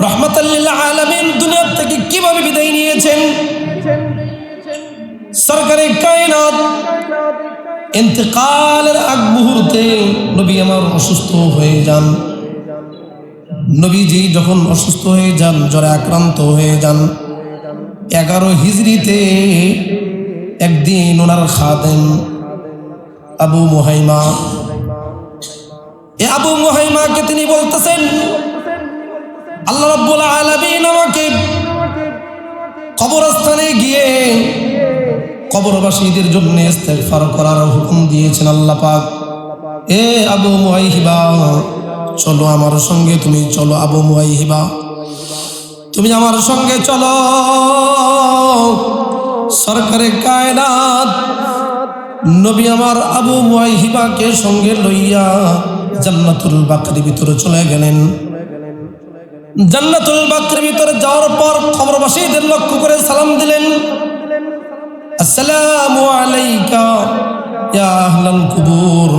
রাহমাতাল লিল আলামিন দুনিয়া থেকে কিভাবে বিদায় নিয়েছেন। সরকারে কায়নাত ইন্তেকালের আগ মুহূর্তে নবী আমার অসুস্থ হয়ে যান। নবীজি যখন অসুস্থ হয়ে যান, জ্বরে আক্রান্ত হয়ে যান, 11 হিজরিতে একদিন ওনার খাদেম আবু মুহাইমা, আবু মুহাইমাকে তিনি বলতেছেন, আল্লাহ রাব্বুল আলামিন আমাকে কবরস্থানে গিয়ে কবরবাসীদের জন্য ইস্তেগফার করার হুকুম দিয়েছেন আল্লাহ পাক। এ আবু মুহাইবা, চলো আমার সঙ্গে, তুমি চলো আবু মুহাইবা, তুমি আমার সঙ্গে চলো। সরকারে কায়নাত নবী আমার আবু মুহাইবাকে সঙ্গে লইয়া জান্নাতুল বাকরির ভিতরে চলে গেলেন। জান্নাতুল বাকরির ভিতরে যাওয়ার পর কবরবাসীদের লক্ষ্য করে সালাম দিলেন, আসসালামু আলাইকা ইয়া আহলাল কুবুর,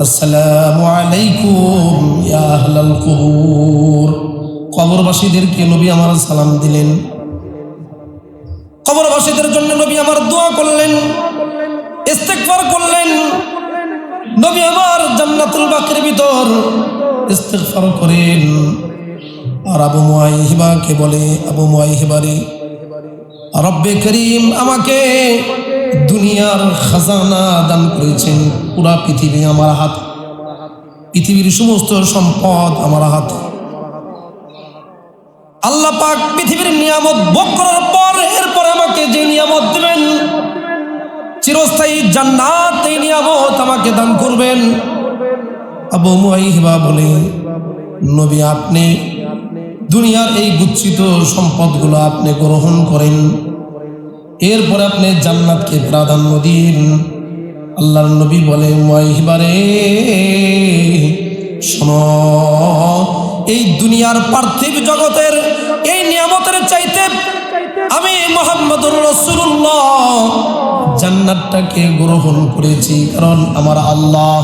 আসসালামু আলাইকুম ইয়া আহলাল কুবুর। কবরবাসীদেরকে নবী আমার সালাম দিলেন, কবরবাসীদের জন্য নবী আমার দোয়া করলেন, ইস্তেগফার করলেন। নবী আমার জান্নাতুল বাকরির ভিতর ইস্তেগফার করেন। আর আবু মুহাইবাকে বলে, আবু মুহাইবা রে, রব্বে করিম আমাকে দুনিয়ার খাজানা দান করেছেন, পুরা পৃথিবী আমার হাত, পৃথিবীর সমস্ত সম্পদ আমার হাত। আল্লাহ পাক পৃথিবীর নিয়ামত ভোগ করার পর এরপর আমাকে যে নিয়ামত দেবেন, চিরস্থায়ী জান্নাত, এই নিয়ামত আমাকে দান করবেন। আবু মুহাইবা বলে, নবী আপনি দুনিয়ার এই গুচ্ছিত সম্পদগুলো আপনি গ্রহণ করেন, এরপর আপনি জান্নাতকে প্রাধান্য দিন। আল্লাহর নবী বলে, মুহাইবা রে শোনো, এই দুনিয়ার পার্থিব জগতের এই নিয়ামতের চাইতে আমি মুহাম্মদুর রাসূলুল্লাহ জান্নাতটাকে গ্রহণ করেছি, কারণ আমার আল্লাহ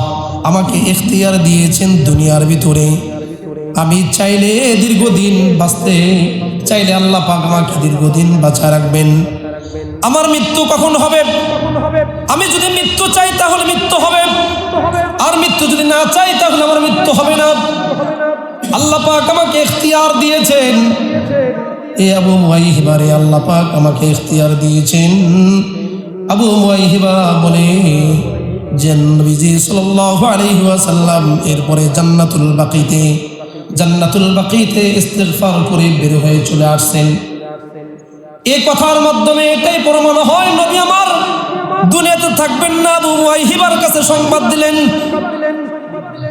আমাকে ইখতিয়ার দিয়েছেন দুনিয়ার ভিতরে। আমি চাইলে দীর্ঘদিন বাঁচতে চাইলে আল্লাহ পাক আমাকে দীর্ঘদিন বাঁচা রাখবেন। আমার মৃত্যু কখন হবে? আমি যদি মৃত্যু চাই তাহলে মৃত্যু হবে, আর মৃত্যু যদি না চাই তাহলে আমার মৃত্যু হবে না। আল্লাহ পাক আমাকে ইখতিয়ার দিয়েছেন। এ আবু মুহাইবা রে, আল্লাহ পাক আমাকে ইখতিয়ার দিয়েছেন। আবু মুহাইবা বলে যে নবীজি সাল্লাল্লাহু আলাইহি ওয়াসাল্লাম এরপরে জান্নাতুল বাকিতে ইস্তেগফার করে বের হয়ে চলে আসছেন। এই কথার মাধ্যমে এটাই প্রমাণ হয় নবী আমার দুনিয়াতে থাকবেন না। আবু মুহাইবার কাছে সংবাদ দিলেন।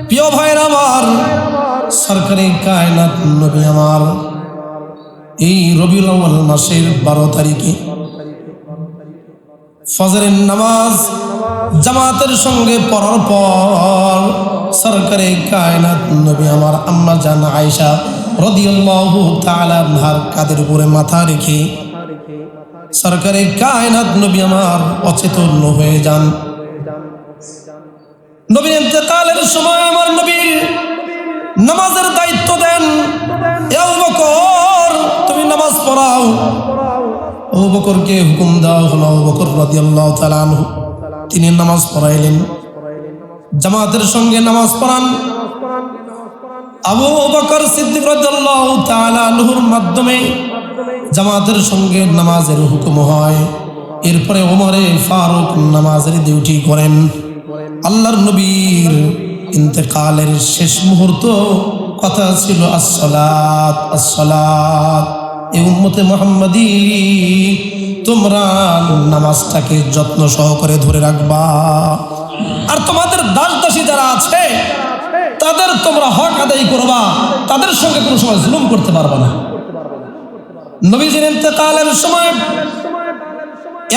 প্রিয় ভাইরা আমার, সরকারে কায়নাত নবী আমার এই রবিউল আউয়াল মাসের 12 তারিখে ফজরের নামাজ জামাতের সঙ্গে পড়ার পর সরকারে কায়নাত নবী আমার আম্মা জান আয়েশা রাদিয়াল্লাহু তাআলা আনহার কাঁধের উপরে মাথা রেখে সরকারে কায়নাত নবী আমার অচেতন হয়ে যান। নবীর ইন্তেকালের সময় আমার নবীর নামাজের দায়িত্ব দেন, এ আবু বকর তুমি নামাজ পড়াও। আবু বকরকে হুকুম দেওয়া হলো। আবু বকর রাদিয়াল্লাহু তাআলা আনহু তিনি নামাজ পড়াইলেন, জামাতের সঙ্গে নামাজ পড়ান। আবু বকর সিদ্দিক রাদিয়াল্লাহু তাআলা আনহুর মাধ্যমে জামাতের সঙ্গে নামাজের হুকুম হয়। এরপরে ওমরে ফারুক নামাজের ডিউটি করেন। আল্লাহর নবীর ইন্তেকালের শেষ মুহূর্ত কথা ছিল আসসালাত আসসালাত। এই উম্মতে মুহাম্মাদি তোমরা নামাজটাকে যত্ন সহকারে ধরে রাখবা, আর তোমাদের দাস দাসী যারা আছে তাদের তোমরা হক আদায় করবা, তাদের সঙ্গে কোনো সময় জুলুম করতে পারবা না। নবীজির ইন্তেকালের সময়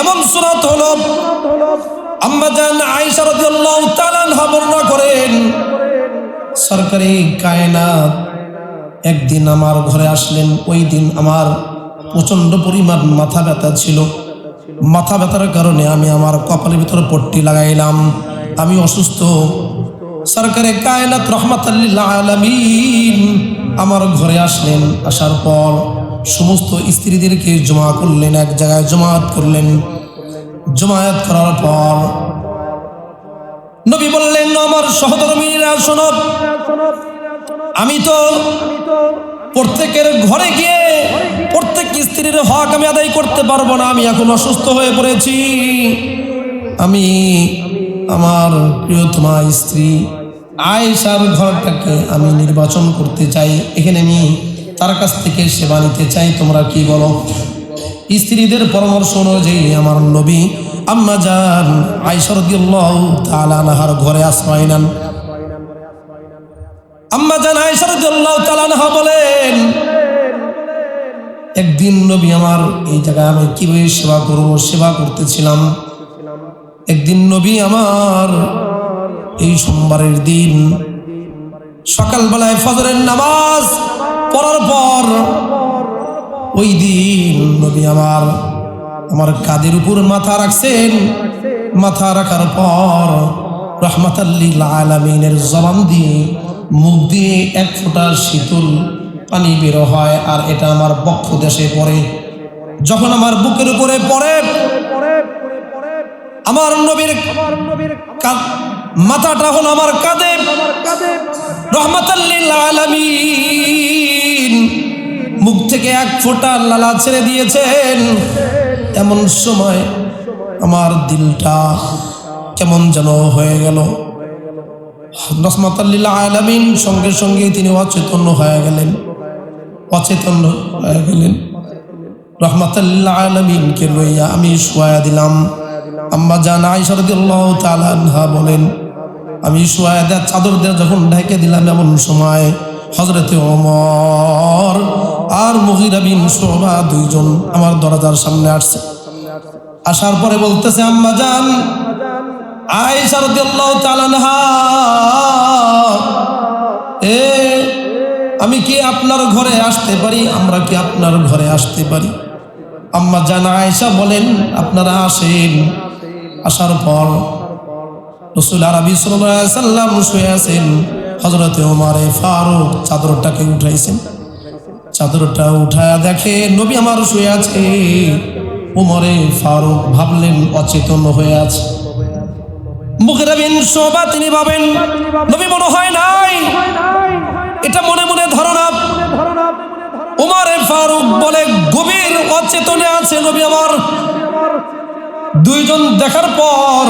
এমন সূরত হলো, আম্মা জান আয়েশা রাদিয়াল্লাহু তাআলা আনহা বর্ণনা করেন, সরকারে কায়নাত একদিন আমার ঘরে আসলেন। ওই দিন আমার প্রচন্ড পরিমাণ মাথা ব্যথা ছিল। মাথা ব্যথার কারণে আমি আমার কপালের ভিতরে পট্টি লাগাইলাম, আমি অসুস্থ। সরকারে কায়নাত রাহমাতাল লিল আলামিন আমার ঘরে আসলেন। আসার পর সমস্ত স্ত্রীদেরকে জমা করলেন, এক জায়গায় জমায়েত করলেন। জমায়েত করার পর নবী বললেন, আমার সহধর্মীরা শোনো, আমি তো প্রত্যেকের ঘরে গিয়ে প্রত্যেক স্ত্রীর হক আমি আদায় করতে পারবো না। আমি এখন অসুস্থ হয়ে পড়েছি। আমি আমার প্রিয়তমা স্ত্রী আয়েশার ঘরটাকে আমি নির্বাচন করতে চাই। এখানে আমি তার কাছ থেকে সেবা নিতে চাই। তোমরা কি বলো? স্ত্রীদের পরামর্শ অনুযায়ী আমার নবী আম্মা জান আয়েশা রাদিয়াল্লাহু তাআলা আনহার ঘরে আশ্রয় নেন। আম্মা জান আয়েশা রাদিয়াল্লাহু তাআলা আনহা বলেন, একদিন নবী আমার এই জায়গায় আমি কিভাবে সেবা করব, সেবা করতেছিলাম। একদিন নবী আমার এই সোমবারের দিন সকালবেলায় ফজরের নামাজ পড়ার পর ওই দিন নবী আমার কাঁধের উপর মাথা রাখছেন। মাথা রাখার পর রাহমাতাল লিল আলামিনের জবান দিয়ে মুখ দিয়ে এক ফোঁটা শীতল পানি বের হয়, আর এটা আমার বক্ষ দেশে পড়ে। যখন আমার বুকের উপরে পড়ে, আমার নবীর মাথাটা হলো আমার কাঁধে। রাহমাতাল লিল আলামিন মুখ থেকে এক ফোঁটা লালা ছেড়ে দিয়েছেন। এমন সময় আমার দিলটা কেমন যেন হয়ে গেল। রাহমাতাল লিল আলামিন সঙ্গে সঙ্গে তিনি অচেতন হয়ে গেলেন। রাহমাতাল লিল আলামিনকে লইয়া আমি শুয়ায়া দিলাম। আম্মা জান আয়েশা রাদিয়াল্লাহু তাআলা আনহা বলেন, আমি শুয়ায়া দেয়া চাদর দিয়ে যখন ঢেকে দিলাম, এমন সময় হযরতে ওমর আর মুগীরা বিন শুবা দুইজন আমার দরজার সামনে আসছে। আসার পরে বলতেছে, আম্মা জান আয়েশা রাদিয়াল্লাহু তাআলা আনহা, আমি কি আপনার ঘরে আসতে পারি? আমরা কি আপনার ঘরে আসতে পারি? আম্মা জান আয়েশা বলেন, আপনারা আসেন। আসার পর রাসূল আরবি সাল্লাল্লাহু আলাইহি সাল্লাম শুয়ে আছেন। হযরতে ওমর ফারুক চাদরটাকে উঠাইছেন। চাদরটা উঠায়া দেখে নবী আমার শুয়ে আছে। ওমরে ফারুক ভাবলেন অচেতন হয়ে আছে। মুগীরা বিন শুবা তিনি ভাবেন নবী মনে হয় নাই, এটা মনে মনে ধারণা। ওমরে ফারুক বলে গভীর অচেতনে আছে নবী আমার। দুইজন দেখার পর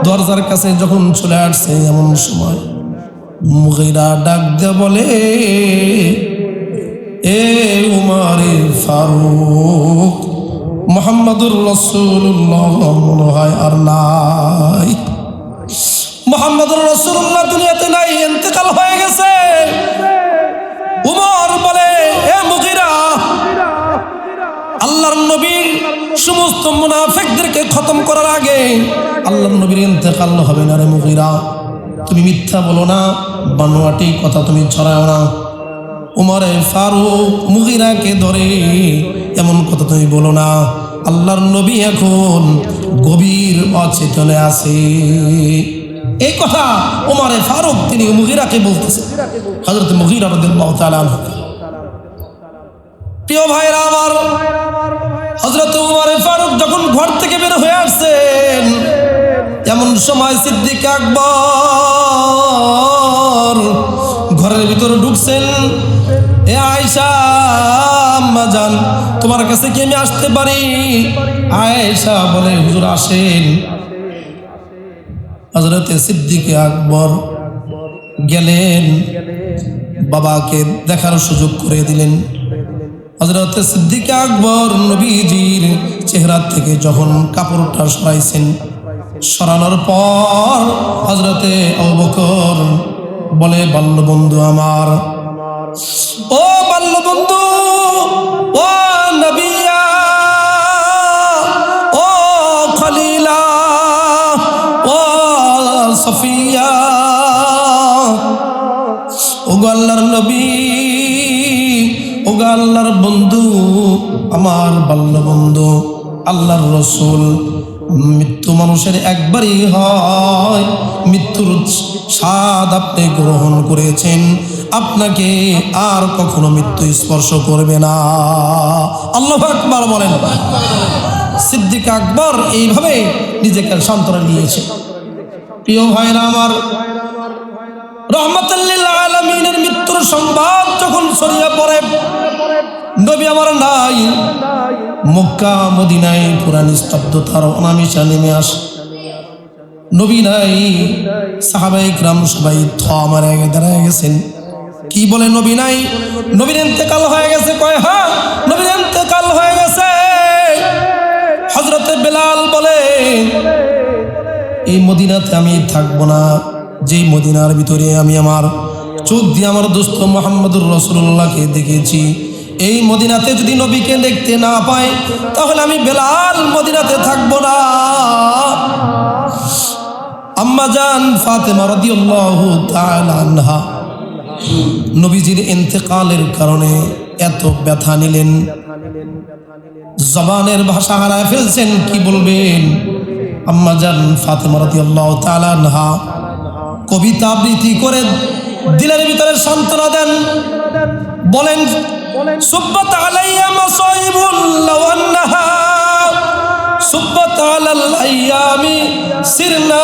দরজার কাছে যখন চলে আসছে, এমন সময় মুগীরা ডাক দিয়ে বলে, এ ওমরে ফারুক, মুহাম্মাদুর রাসূলুল্লাহ মনে হয় আর নাই। মুহাম্মাদুর রাসূলুল্লাহ দুনিয়াতে নাই, ইন্তেকাল হয়ে গেছে। উমর বলে, এ মুগীরা, আল্লাহর নবী সমস্ত মুনাফিকদেরকে খতম করার আগে আল্লাহর নবীর ইন্তেকাল হবে না রে মুগীরা। তুমি মিথ্যা বলো না, বানোয়াটি কথা তুমি ছড়াও না। উমরে ফারুক মুগীরাকে ধরে, এমন কথা তুমি বলো না, আল্লাহর নবী এখন গভীর অচেতনে আছে। এই কথা উমরে ফারুক তিনি মুগীরাকে বলতেছে। হযরত মুগীরা রাদিয়াল্লাহু তাআলা আনহু। প্রিয় ভাইরা আমার, হযরত উমরে ফারুক যখন ঘর থেকে বের হয়ে আসছেন, এমন সময় সিদ্দিক আকবর ঘরের ভিতরে ঢুকছেন। এ আয়েশা আম্মা জান, তোমার কাছে কি আমি আসতে পারি? আয়েশা বলে, হুজুর আসেন। হযরতে সিদ্দিক আকবর গেলেন, বাবাকে দেখার সুযোগ করে দিলেন। হযরতে সিদ্দিক আকবর নবীজির চেহারা থেকে যখন কাপড়টা সরাইছেন, সরানোর পর হযরতে আবু বকর বলে, বাল্যবন্ধু আমার, ও বাল্যবন্ধু, ও নবিয়া, ও খলিলা, ও সফিয়া, ও আল্লাহর নবী, ও আল্লাহর বন্ধু, আমার বাল্যবন্ধু আল্লাহর রাসূল মৃত্যু মানুষের একবারই হয়, মৃত্যুর স্বাদ আপনি গ্রহণ করেছেন, আপনাকে আর কখনো মৃত্যু স্পর্শ করবে না। আল্লাহু আকবার বলেন। সিদ্দিক আকবর এইভাবে নিজেকে সান্ত্বনা নিয়েছে। প্রিয় ভাইরা আমার, রাহমাতুল লিল আলামিনের মৃত্যুর সংবাদ যখন ছড়িয়ে পড়ে, নবী আমার নাই, মক্কা মদিনায় পুরা নিস্তব্ধতার অনামিশা নেমে আসে। নবী নাই, সাহাবায়ে কিরাম সবাই মারা দাঁড়ায় গেছেন। কি বলে নবী নাই? নবীর ইন্তেকাল হয়ে গেছে। কয় হ্যাঁ, নবীর ইন্তেকাল হয়ে গেছে। হযরতে বেলাল বলে, এই মদিনাতে আমি থাকবো না, যেই মদিনার ভিতরে আমি আমার চোখ দিয়ে আমার দোস্ত মুহাম্মদুর রাসূলুল্লাহকে দেখেছি, এই মদিনাতে যদি নবীকে দেখতে না পাই, তাহলে আমি বেলাল মদিনাতে থাকবো না। আম্মা জান ফাতেমা রাদিয়াল্লাহু তাআলা আনহা নবীজির ইন্তেকালের কারণে এত ব্যথা নিলেন, জবানের ভাষা হারায় ফেলছেন। কি বলবেন? আম্মা জান ফাতেমা রাদিয়াল্লাহু তাআলা আনহা কবিতা আবৃত্তি করে দিলের ভিতরে সান্ত্বনা দেন। বলেন, সুব্বাত আলাইয়া মাসাইবুল লাও আন্নাহা সুব্বাত আলাল আইয়ামি সিরনা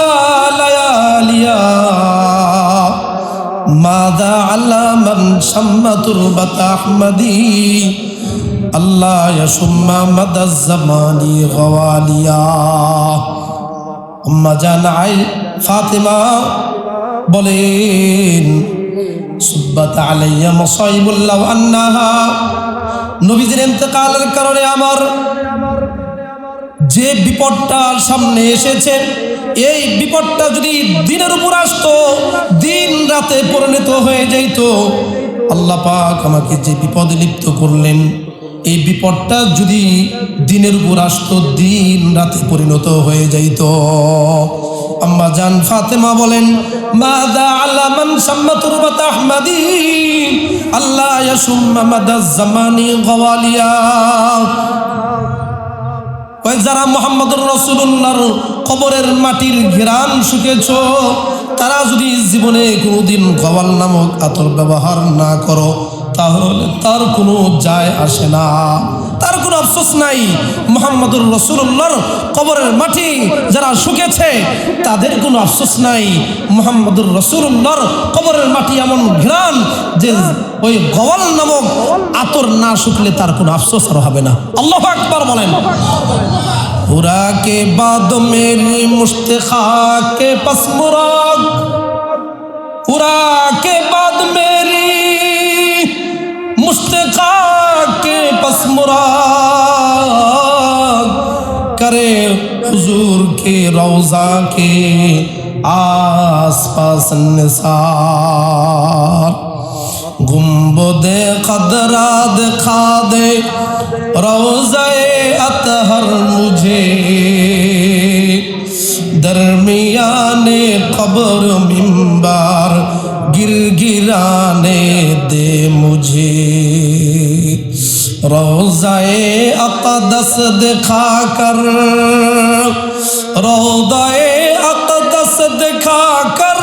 লায়ালিয়া মাযা আলা মান শাম্মা তুরবাত আহমদি আল্লাহ ইয়াশুম্মা মাদাজ জামানি গাওয়ালিয়া। আম্মা জান ফাতেমা বলেন, সুব্বাত আলাইয়া মাসাইবুল লাও আন্নাহা, নবীজির ইন্তেকালের কারণে আমার যে বিপদটা সামনে এসেছে, এই বিপদটা যদি দিনের উপর আসতো, দিন রাতে পরিণত হয়ে যাইত। আল্লাহ পাক আমাকে যে বিপদে লিপ্ত করলেন, এই বিপদটা যদি দিনের উপর আসতো, দিন রাতে পরিণত হয়ে যাইত। আম্মা জান ফাতেমা বলেন, মাযা আলা মান শাম্মা তুরবাত আহমদি আল্লাহ ইয়াশুম্মা মাদাজ জামানি গাওয়ালিয়া। ওই যারা মুহাম্মদুর রাসূলুল্লাহর কবরের মাটির ঘেরান শুকেছো, তারা যদি জীবনে কোনোদিন গওয়াল নামক আতর ব্যবহার না করো, তাহলে তার কোনো যায় আসে না, তার কোনো আফসোস নাই। মুহাম্মদুর রাসূলুল্লাহর কবরের মাটি যারা শুকেছে, তাদের কোনো আফসোস নাই। মুহাম্মদুর রাসূলুল্লাহর কবরের মাটি এমন ঘ্রাণ যে ওই গওয়াল নামক আতর না শুকলে তার কোনো আফসোস আর হবে না। আল্লাহু আকবার বলেন। পুরা কে বাদ মেরি মুশতে খাকে পাস মুরাদ, পুরা কে বাদ মেরি मुश्ताक़ा के पस मुराद करे हुजूर के रौज़ा के आस पास निसार गुंबदे क़दरा दिखा दे रौज़ाए अतहर मुझे दरमियाने क़ब्र मिंबर गिरगिराने दे मुझे रोज़ाए अक़दस दिखा कर, रोज़ाए अक़दस दिखा कर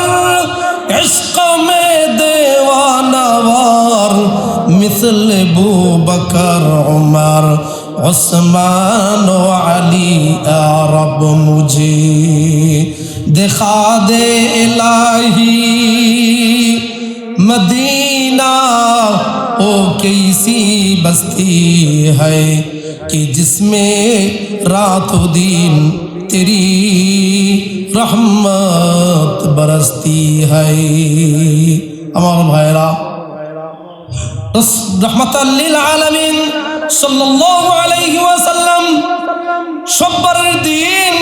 इश्क़ में दीवानावार मिसल अबू बकर उमर उस्मान व अली या रब मुझे दिखा दे इलाही मदीना, ओ कैसी बस्ती है कि जिसमें रातों दिन तेरी रहमत बरसती है। আমার ভাইরা, রাহমাতাল লিল আলামিন সাল্লাল্লাহু আলাইহি ওয়াসাল্লাম সোমবারের দিন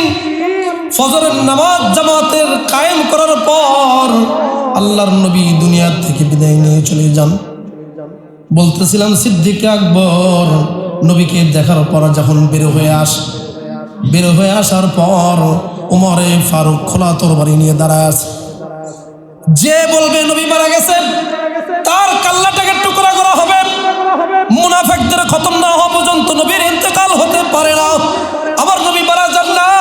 ফজরের নামাজ জামাতের কায়েম করার পর আল্লাহর নবী দুনিয়া থেকে বিদায় নিয়ে চলে যান। বলতেছিলাম, সিদ্দিক আকবর নবীকে দেখার পর যখন বের হয়ে আসার পর উমরে ফারুক খোলা তরবারি নিয়ে দাঁড়ায় আছে। যে বলবে নবী মারা গেছেন, তার কাল্লাটাকে টুকরা করা হবে। মুনাফিকদের খতম না হওয়া পর্যন্ত নবীর ইন্তেকাল হতে পারে না। আবার নবী মারা যান নাই,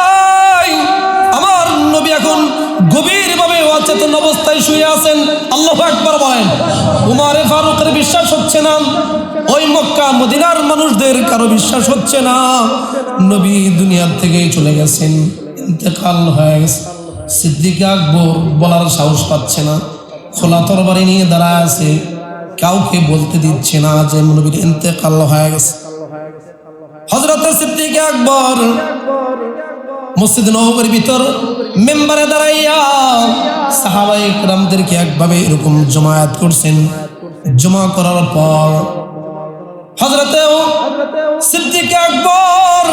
আকবার বলেন। উমরে ফারুকের বিশ্বাস হচ্ছে না, ওই মক্কা মদিনার মানুষদের কারো বিশ্বাস হচ্ছে না, নবী দুনিয়ার থেকে চলে গেছেন, ইন্তেকাল হয়ে গেছে। সিদ্দিক আকবর বলার সাহস পাচ্ছে না, খোলা তরবারি নিয়ে দাঁড়ায় আছে, কাউকে বলতে দিচ্ছে না যে নবীর ইন্তেকাল হয়ে গেছে। হযরত সিদ্দিক আকবর মসজিদ নববীর ভিতর মেম্বারে দাঁড়াইয়া সাহাবায়ে কেরামদেরকে একভাবে এরকম জমায়েত করছেন। জমা করার পর হযরত সিদ্দিক আকবর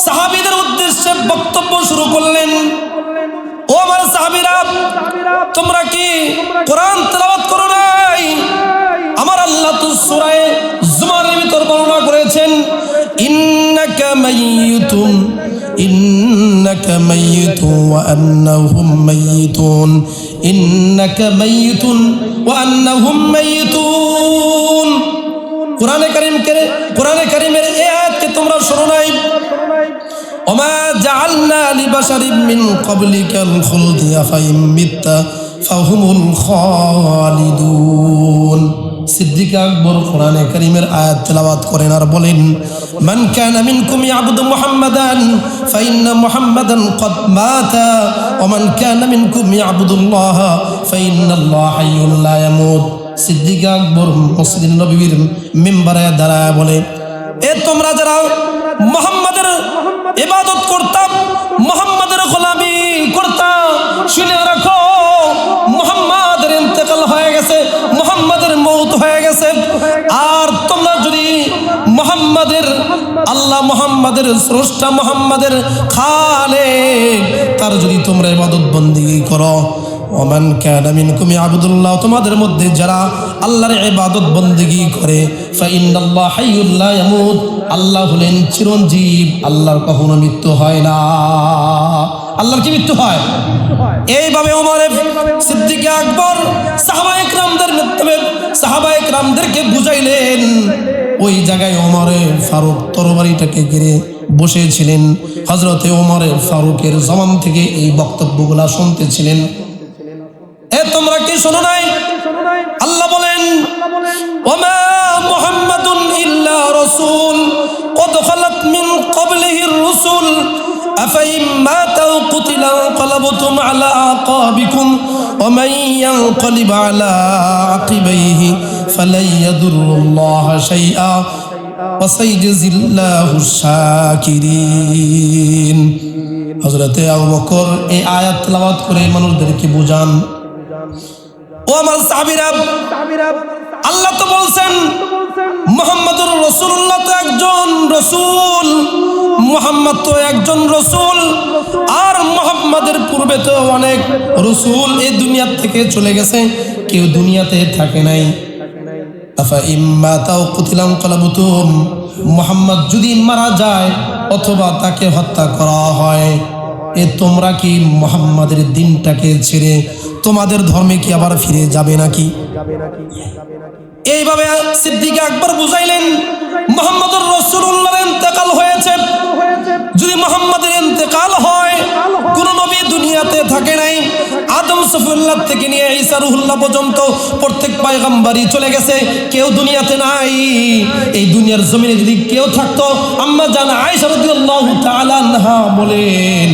সাহাবীদের উদ্দেশ্যে বক্তব্য শুরু করলেন। ও আমার সাহাবীরা, তোমরা কি কোরআন তেলাওয়াত করো নাই? আমার আল্লাহ তো সূরা জুমার ভিতর বর্ণনা করেছেন, ইন্নাকা মাইয়িতুন ইন্নাকা মাইয়িতুন ওয়া আন্নাহুম মাইয়িতুন ইন্নাকা মাইয়িতুন ওয়া আন্নাহুম মাইয়িতুন। কোরআনে কারীমের এই আয়াতকে তোমরা শোনো নাই? ওমা জাআলনা লিবাশারিন মিন ক্বাবলিকাল খুলদি আফাইম মিত্তা ফাহুমুল খালিদুন। সিদ্দিক আকবর কোরআনে কারীমের আয়াত তেলাওয়াত করেন আর বলেন, মান কানা মিনকুম ইয়াবুদু মুহাম্মাদান ফাইন্না মুহাম্মাদান ক্বাদ মাতা ওয়া মান কানা মিনকুম ইয়াবুদুল্লাহ ফাইন্নাল্লাহা হাইয়্যুন লা ইয়ামুত। সিদ্দিক আকবর মসজিদ নববীর মিম্বারে দাঁড়ায় বলে, এ তোমরা যারা মুহাম্মাদের ইবাদত করতাম, মুহাম্মাদের গোলামি করতাম, শুনে রাখো মুহাম্মাদের ইন্তেকাল হয়ে গেছে, মুহাম্মাদের মওত হয়ে গেছে। আর তোমরা যদি মুহাম্মাদের আল্লাহ, মুহাম্মাদের স্রষ্টা, মুহাম্মাদের খালেক, তার যদি তোমরা ইবাদত বন্দেগী করো, ওমান কানা মিনকুম ইয়াবুদুল্লাহ, তোমাদের মধ্যে যারা আল্লাহর ইবাদত বন্দেগী করে, ফাইন্নাল্লাহা হাইয়্যুন লা ইয়ামুত, আল্লাহ হলেন চিরঞ্জীব, আল্লাহর কখনো মৃত্যু হয় না। আল্লাহর কি মৃত্যু হয়? এইভাবে ওমর সিদ্দিক আকবর সাহাবায়ে কেরামদেরকে বুঝাইলেন। ওই জায়গায় ওমরে ফারুক তরবারিটাকে ঘিরে বসেছিলেন। হযরতে ওমরে ফারুকের জবান থেকে এই বক্তব্যগুলা শুনতেছিলেন। এ তোমরা কি শোনো নাই? আল্লাহ বলেন, ওমা মুহাম্মাদুন ইল্লা রাসূল ক্বাদ খালাত মিন ক্বাবলিহির রাসূল আফাইম মাতা কুতিলা ক্বালাবতুম আলা আকাবিকুম ওয়া মান ইয়ানকালিব আলা আকিবাইহি ফালাই ইয়াদুরুল্লাহা শাইআ ওয়া সাইয়াজিল্লাহু শাকিরিন। হযরতে আবু বকর এই আয়াত তেলাওয়াত করে মানুষদেরকে বুঝান, ও আমার সাহাবীরা, আল্লাহ তো বলছেন মুহাম্মাদুর রাসূলুল্লাহ তো একজন রাসূল, মুহাম্মদ তো একজন রাসূল, আর মুহাম্মাদের পূর্বে তো অনেক রাসূল এই দুনিয়া থেকে চলে গেছে, কেউ দুনিয়াতে থাকে নাই। আফা ইম্মা তাও কুতিলাম কলাবুতুম, মুহাম্মদ যদি মারা যায় অথবা তাকে হত্যা করা হয়, এ তোমরা কি মুহাম্মাদের দিনটাকে ছেড়ে তোমাদের ধর্মে কি আবার ফিরে যাবে নাকি? এইভাবে সিদ্দিক আকবর বুঝাইলেন, মুহাম্মদুর রাসূলুল্লাহর ইন্তেকাল হয়েছে। যদি মুহাম্মাদের ইন্তেকাল হয়, কোন নবী দুনিয়াতে থাকে নাই, আদম সফিউল্লাহ থেকে নিয়ে ঈসা রুহুল্লাহ পর্যন্ত প্রত্যেক পয়গম্বরই চলে গেছে, কেউ দুনিয়াতে নাই। এই দুনিয়ার জমিনে যদি কেউ থাকতো, আম্মা জান আয়েশা রাদিয়াল্লাহু তাআলা আনহা বলেন,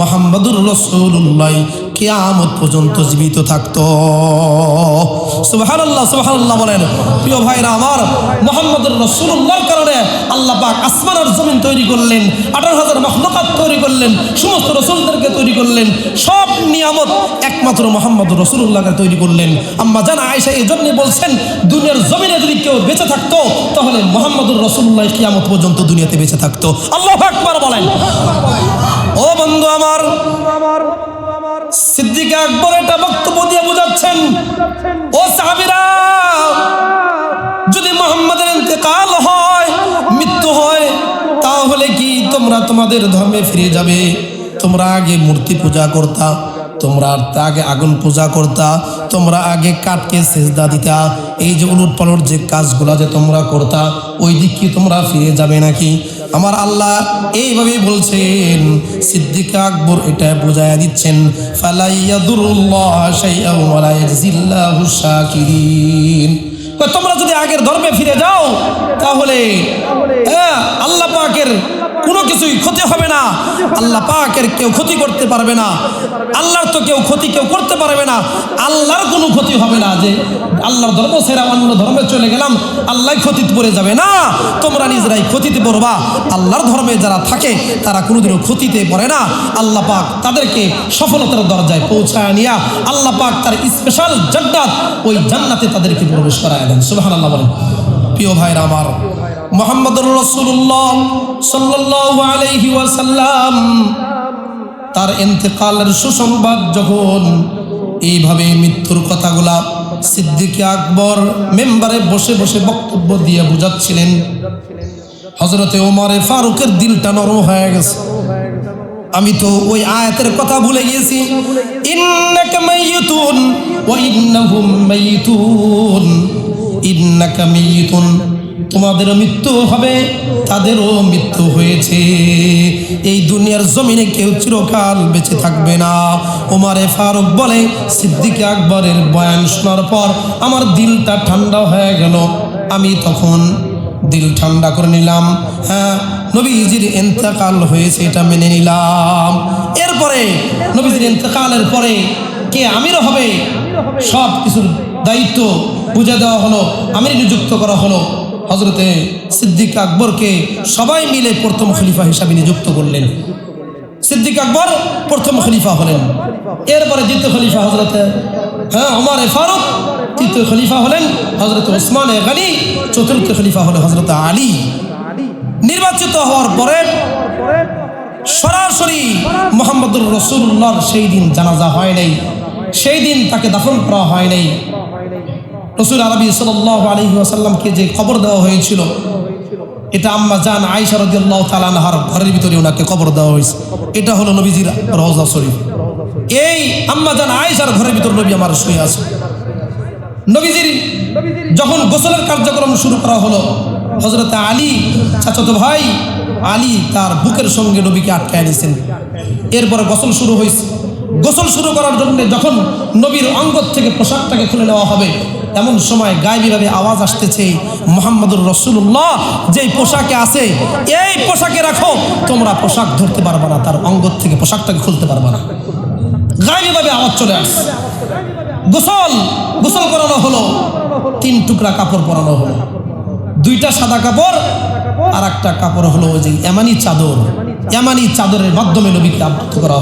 মুহাম্মদুর রাসূলুল্লাহ কিয়ামত পর্যন্ত জীবিত থাকতো। সুবহানাল্লাহ, সুবহানাল্লাহ বলেন। প্রিয় ভাইরা আমার, মুহাম্মদুর রাসূলুল্লাহর কারণে আল্লাহ পাক আসমান আর জমিন তৈরি করলেন, 18,000 মাখলুকাত তৈরি করলেন, সমস্ত রাসূলদেরকে তৈরি করলেন, সব নিয়ামত একমাত্র মুহাম্মদুর রাসূলুল্লাহকে তৈরি করলেন। আম্মা জান আয়েশা এই জন্য বলছেন, দুনিয়ার জমিনে যদি কেউ বেঁচে থাকতো তাহলে মুহাম্মদুর রাসূলুল্লাহ কিয়ামত পর্যন্ত দুনিয়াতে বেঁচে থাকতো। আল্লাহু আকবার বলেন। ও বন্ধু আমার, সিদ্দিক আকবর এটা বক্তব্য দিয়ে বোঝাচ্ছেন, ও সাহাবীরা, যদি মুহাম্মাদের ইন্তেকাল হয়, মৃত্যু হয়, তাহলে কি তোমরা তোমাদের ধর্মে ফিরে যাবে? তোমরা আগে মূর্তি পূজা করতা, তোমরা আগে আগুন পূজা করতা, তোমরা আগে কাঠকে সেজদা দিতা, এই যে উলট পালট যে কাজগুলা যে তোমরা করতা, ওই দিক কি তোমরা ফিরে যাবে নাকি? আমার আল্লাহ এইভাবেই বলছেন, সিদ্দিক আকবর এটা বোঝায়া দিচ্ছেন, ফালা ইয়াদুরুল্লাহ শাইআন ওয়া লা ইয়াজিল্লাহু শাকিরিন। তোমরা যদি আগের ধর্মে ফিরে যাও তাহলে আল্লাহ পাকের কোনো কিছুই ক্ষতি হবে না, আল্লাহ পাকের কেউ ক্ষতি করতে পারবে না, আল্লাহর তো কেউ ক্ষতি কেউ করতে পারবে না, আল্লাহর কোনো ক্ষতি হবে না। যে আল্লাহর ধর্ম ছেড়ে অন্য ধর্মে চলে গেলাম, আল্লাহ ক্ষতিতে পড়ে যাবে না, তোমরা নিজেরাই ক্ষতিতে পড়বা। আল্লাহর ধর্মে যারা থাকে তারা কোনোদিনও ক্ষতিতে পড়ে না। আল্লাহ পাক তাদেরকে সফলতার দরজায় পৌঁছায় নিয়া আল্লাহ পাক তার স্পেশাল জান্নাত, ওই জান্নাতে তাদেরকে প্রবেশ করায় দেন। সুবহানাল্লাহ বলেন। প্রিয় ভাইরা আমার, মুহাম্মদুর রাসূলুল্লাহ সাল্লাল্লাহু আলাইহি ওয়াসাল্লাম তার ইন্তেকালের সুসংবাদ যখন এইভাবে মৃত্যুর কথাগুলা সিদ্দিক আকবর মেম্বারে বসে বসে বক্তব্য দিয়ে বুঝাচ্ছিলেন, হযরতে ওমর ফারুকের দিলটা নরম হয়ে গেছে। আমি তো ওই আয়াতের কথা ভুলে গিয়েছি, ইন্নাকা মাইয়িতুন ওয়া ইন্নাহুম মাইয়িতুন, ইন্নাকা মাইয়িতুন, তোমাদের মৃত্যু হবে, তাদেরও মৃত্যু হয়েছে, এই দুনিয়ার জমিনে কেউ চিরকাল বেঁচে থাকবে না। ওমরে ফারুক বলে, সিদ্দিক আকবরের বয়ান শোনার পর আমার দিলটা ঠান্ডা হয়ে গেল। আমি তখন দিল ঠান্ডা করে নিলাম, হ্যাঁ নবীজির ইন্তেকাল হয়েছে এটা মেনে নিলাম। এরপরে নবীজির ইন্তেকালের পরে কে আমির হবে, সব কিছুর দায়িত্ব বুঝে দেওয়া হলো, আমির নিযুক্ত করা হলো। হযরতে সিদ্দিক আকবরকে সবাই মিলে প্রথম খলিফা হিসাবে নিযুক্ত করলেন। সিদ্দিক আকবর প্রথম খলিফা হলেন। এরপরে দ্বিতীয় খলিফা হযরতে ওমর ফারুক, তৃতীয় খলিফা হলেন হযরতে ওসমান গনি, চতুর্থ খলিফা হলেন হযরতে আলী। নির্বাচিত হওয়ার পরে সরাসরি মুহাম্মদুর রাসূলুল্লাহর সেই দিন জানাজা হয় নাই, সেই দিন তাকে দাফন করা হয় নাই। রাসূল আরবি সাল্লাল্লাহু আলাইহি ওয়াসাল্লামকে যে খবর দেওয়া হয়েছিল, এটা আম্মা জান আয়েশা রাদিয়াল্লাহু তাআলা আনহার ঘরের ভিতরে ওনাকে খবর দেওয়া হয়েছে। এটা হলো নবীজির রওজা শরীফ। এই আম্মা জান আয়েশার ঘরের ভিতরে নবী আমার শুয়ে আছে। নবীজির যখন গোসলের কার্যক্রম শুরু করা হলো, হযরতে আলী চাচাতো ভাই আলী তার বুকের সঙ্গে নবীকে আটকায় নিয়েছেন। এরপরে গোসল শুরু হয়েছে। গোসল শুরু করার জন্য যখন নবীর অঙ্গ থেকে পোশাকটাকে খুলে নেওয়া হবে, এমন সময় গায়েবীভাবে আওয়াজ আসতেছে, মুহাম্মদুর রাসূলুল্লাহ যেই পোশাকে আছে এই পোশাকে রাখো, তোমরা পোশাক ধরতে পারবে না, তার অঙ্গ থেকে পোশাকটাকে খুলতে পারবে না। গায়েবীভাবে আওয়াজ চলে আসছে। গোসল করানো হলো, 3 টুকরা কাপড় পরানো হলো, 2টা সাদা কাপড় আর একটা কাপড় হলো ওই যে ইয়ামানি চাদর। ইয়ামানি চাদরের মাধ্যমে নবীকে আবদ্ধ করা